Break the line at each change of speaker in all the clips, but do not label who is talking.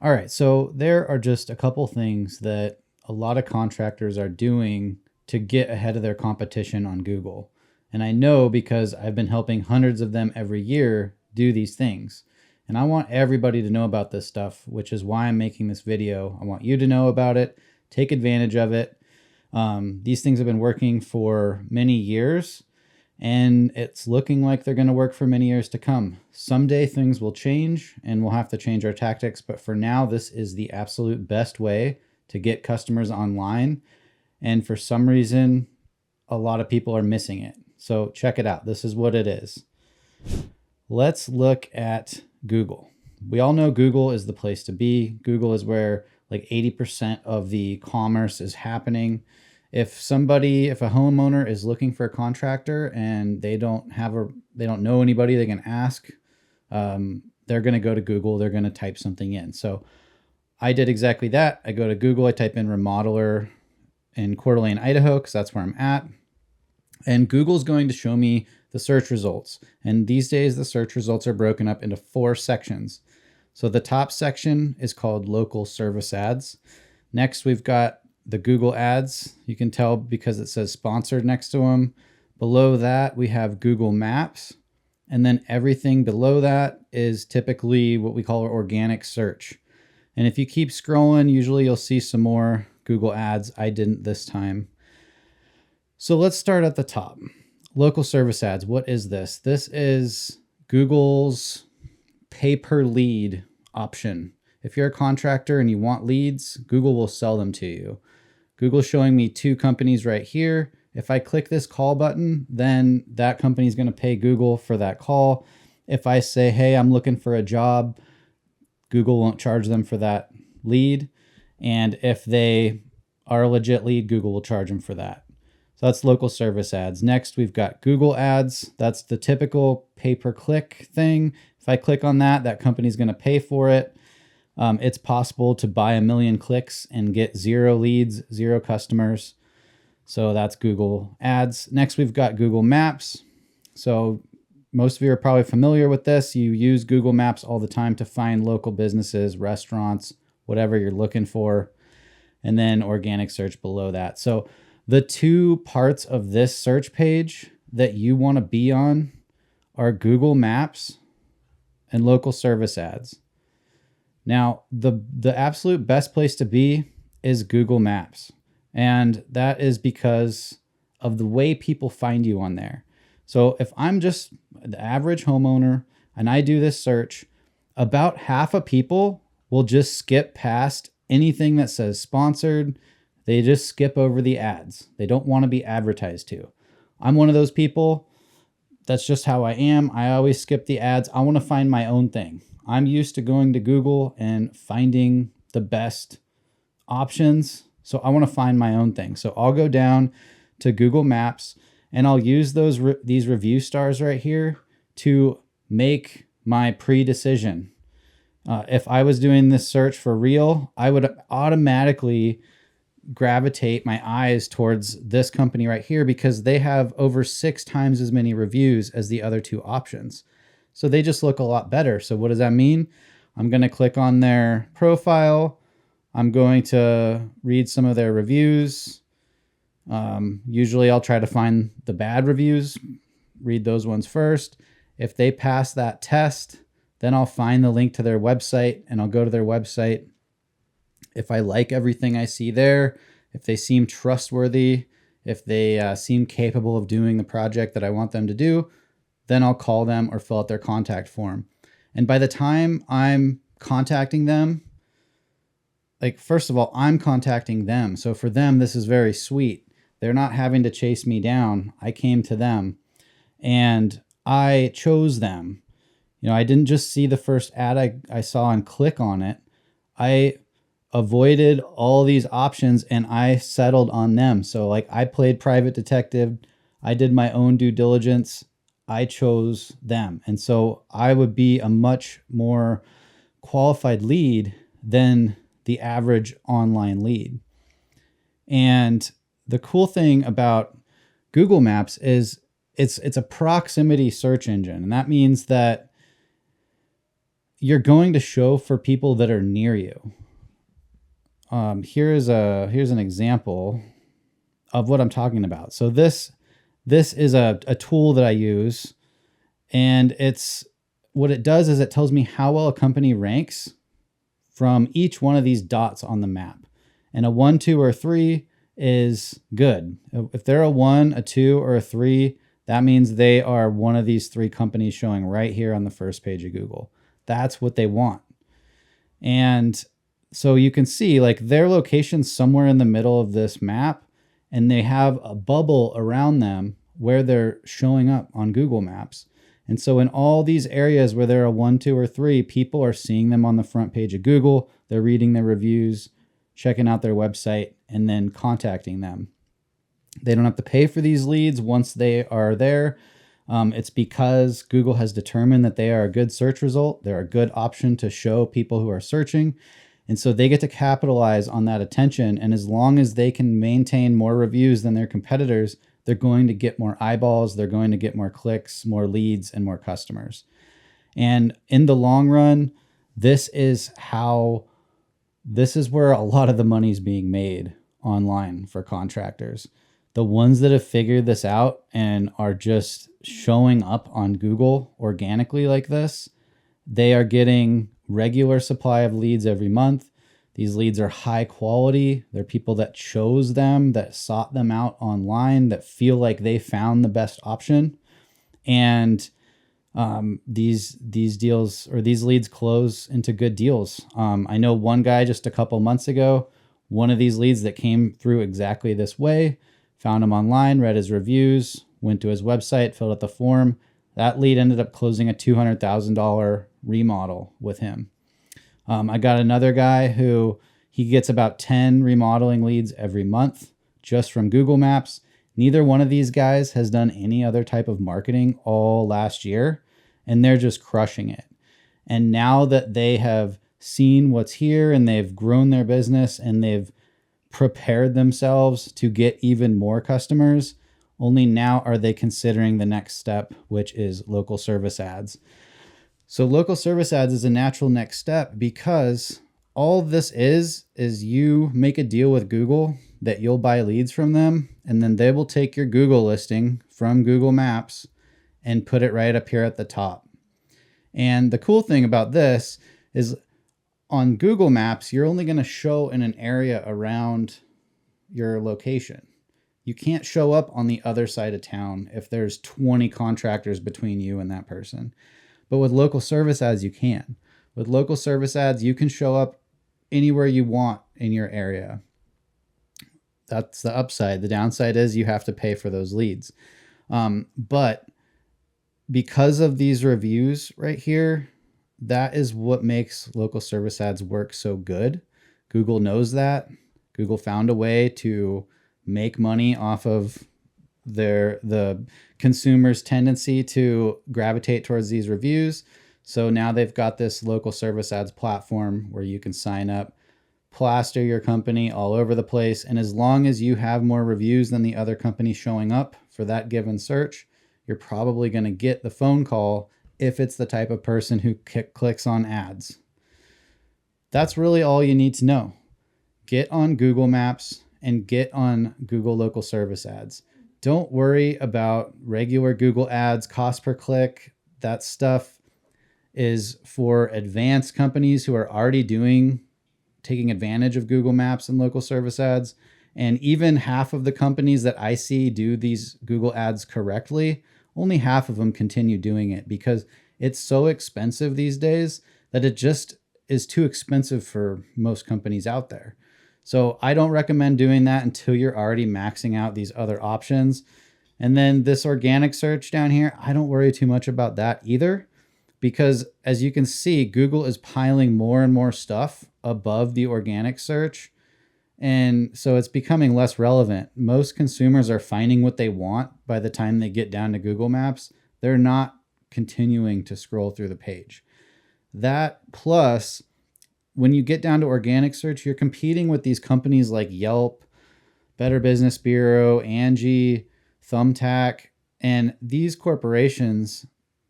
All right, so there are just a couple things that a lot of contractors are doing to get ahead of their competition on Google. And I know because I've been helping hundreds of them every year do these things. And I want everybody to know about this stuff, which is why I'm making this video. I want you to know about it, take advantage of it. These things have been working for many years, and it's looking like they're going to work for many years to come. Someday things will change and we'll have to change our tactics, but for now, this is the absolute best way to get customers online. And for some reason, a lot of people are missing it. So check it out. This is what it is. Let's look at Google. We all know Google is the place to be. Google is where like 80% of the commerce is happening. If a homeowner is looking for a contractor and they don't know anybody they can ask, they're going to go to Google. They're going to type something in. So I did exactly that. I go to Google, I type in remodeler in Coeur d'Alene, Idaho, because that's where I'm at. And Google's going to show me the search results. And these days, the search results are broken up into 4 sections. So the top section is called local service ads. Next, we've got the Google ads. You can tell because it says sponsored next to them. Below that, we have Google Maps. And then everything below that is typically what we call organic search. And if you keep scrolling, usually you'll see some more Google ads. I didn't this time. So let's start at the top. Local service ads. What is this? This is Google's pay-per-lead option. If you're a contractor and you want leads, Google will sell them to you. Google's showing me 2 companies right here. If I click this call button, then that company is going to pay Google for that call. If I say, hey, I'm looking for a job, Google won't charge them for that lead. And if they are a legit lead, Google will charge them for that. So that's local service ads. Next, we've got Google ads. That's the typical pay-per-click thing. If I click on that, that company's going to pay for it. It's possible to buy 1 million clicks and get 0 leads, 0 customers. So that's Google ads. Next, we've got Google Maps. So most of you are probably familiar with this. You use Google Maps all the time to find local businesses, restaurants, whatever you're looking for. And then organic search below that. So the 2 parts of this search page that you want to be on are Google Maps and local service ads. Now, the absolute best place to be is Google Maps. And that is because of the way people find you on there. So if I'm just the average homeowner and I do this search, about half of people will just skip past anything that says sponsored. They just skip over the ads. They don't want to be advertised to. I'm one of those people. That's just how I am. I always skip the ads. I want to find my own thing. I'm used to going to Google and finding the best options. So I want to find my own thing. So I'll go down to Google Maps and I'll use these review stars right here to make my pre-decision. If I was doing this search for real, I would automatically gravitate my eyes towards this company right here because they have over 6 times as many reviews as the other 2 options. So they just look a lot better. So what does that mean? I'm going to click on their profile. I'm going to read some of their reviews. Usually I'll try to find the bad reviews, read those ones first. If they pass that test, then I'll find the link to their website and I'll go to their website. If I like everything I see there, if they seem trustworthy, if they seem capable of doing the project that I want them to do, then I'll call them or fill out their contact form. And by the time I'm contacting them, like, first of all, I'm contacting them. So for them, this is very sweet. They're not having to chase me down. I came to them and I chose them. You know, I didn't just see the first ad I saw and click on it. I avoided all these options and I settled on them. So like I played private detective. I did my own due diligence. I chose them. And so I would be a much more qualified lead than the average online lead. And the cool thing about Google Maps is it's a proximity search engine. And that means that you're going to show for people that are near you. Here's an example of what I'm talking about. So this is a tool that I use, and what it does is it tells me how well a company ranks from each one of these dots on the map. And a 1, 2, or 3 is good. If they're a 1, a 2, or a 3, that means they are one of these 3 companies showing right here on the first page of Google. That's what they want. And so you can see like their location's somewhere in the middle of this map, and they have a bubble around them where they're showing up on Google Maps. And so in all these areas where they're a 1, 2, or 3, people are seeing them on the front page of Google. They're reading their reviews, checking out their website, and then contacting them. They don't have to pay for these leads once they are there. It's because Google has determined that they are a good search result. They're a good option to show people who are searching. And so they get to capitalize on that attention. And as long as they can maintain more reviews than their competitors, they're going to get more eyeballs. They're going to get more clicks, more leads, and more customers. And in the long run, this is where a lot of the money is being made online for contractors. The ones that have figured this out and are just showing up on Google organically like this, they are getting regular supply of leads every month. These leads are high quality. They're people that chose them, that sought them out online, that feel like they found the best option. And these deals or these leads close into good deals. I know one guy just a couple months ago, one of these leads that came through exactly this way, found him online, read his reviews, went to his website, filled out the form. That lead ended up closing a $200,000 remodel with him. I got another guy who he gets about 10 remodeling leads every month just from Google Maps. Neither one of these guys has done any other type of marketing all last year, and they're just crushing it. And now that they have seen what's here and they've grown their business and they've prepared themselves to get even more customers, only now are they considering the next step, which is local service ads. So local service ads is a natural next step because all this is you make a deal with Google that you'll buy leads from them, and then they will take your Google listing from Google Maps and put it right up here at the top. And the cool thing about this is on Google Maps, you're only going to show in an area around your location. You can't show up on the other side of town if there's 20 contractors between you and that person. But with local service ads, you can. With local service ads, you can show up anywhere you want in your area. That's the upside. The downside is you have to pay for those leads. But because of these reviews right here, that is what makes local service ads work so good. Google knows that. Google found a way to make money off of the consumer's tendency to gravitate towards these reviews. So now they've got this local service ads platform where you can sign up, plaster your company all over the place. And as long as you have more reviews than the other company showing up for that given search, you're probably going to get the phone call if it's the type of person who clicks on ads. That's really all you need to know. Get on Google Maps and get on Google local service ads. Don't worry about regular Google ads, cost per click. That stuff is for advanced companies who are already taking advantage of Google Maps and local service ads. And even half of the companies that I see do these Google ads correctly, only half of them continue doing it because it's so expensive these days that it just is too expensive for most companies out there. So I don't recommend doing that until you're already maxing out these other options. And then this organic search down here, I don't worry too much about that either, because as you can see, Google is piling more and more stuff above the organic search. And so it's becoming less relevant. Most consumers are finding what they want by the time they get down to Google Maps. They're not continuing to scroll through the page. That plus, when you get down to organic search, you're competing with these companies like Yelp, Better Business Bureau, Angie, Thumbtack, and these corporations,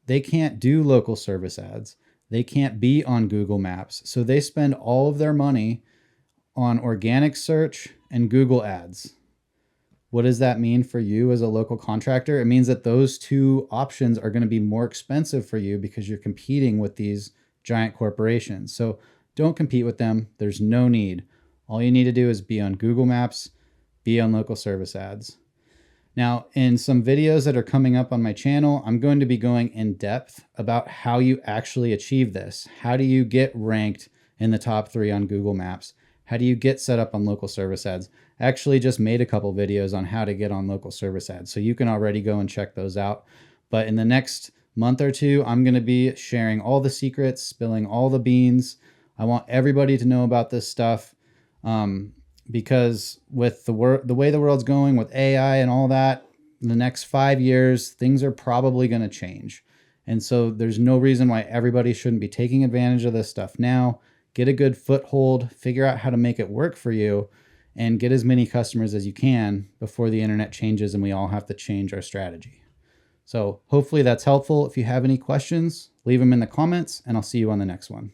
they can't do local service ads. they can't be on Google Maps. So they spend all of their money on organic search and Google ads. What does that mean for you as a local contractor? It means that those two options are going to be more expensive for you because you're competing with these giant corporations. So don't compete with them. There's no need. All you need to do is be on Google Maps, be on local service ads. Now, in some videos that are coming up on my channel, I'm going to be going in depth about how you actually achieve this. How do you get ranked in the top 3 on Google Maps? How do you get set up on local service ads? I actually just made a couple videos on how to get on local service ads, so you can already go and check those out. But in the next month or two, I'm going to be sharing all the secrets, spilling all the beans. I want everybody to know about this stuff. Because with the way the world's going with AI and all that, in the next 5 years, things are probably going to change. And so there's no reason why everybody shouldn't be taking advantage of this stuff now. Get a good foothold, figure out how to make it work for you, and get as many customers as you can before the internet changes and we all have to change our strategy. So hopefully that's helpful. If you have any questions, leave them in the comments, and I'll see you on the next one.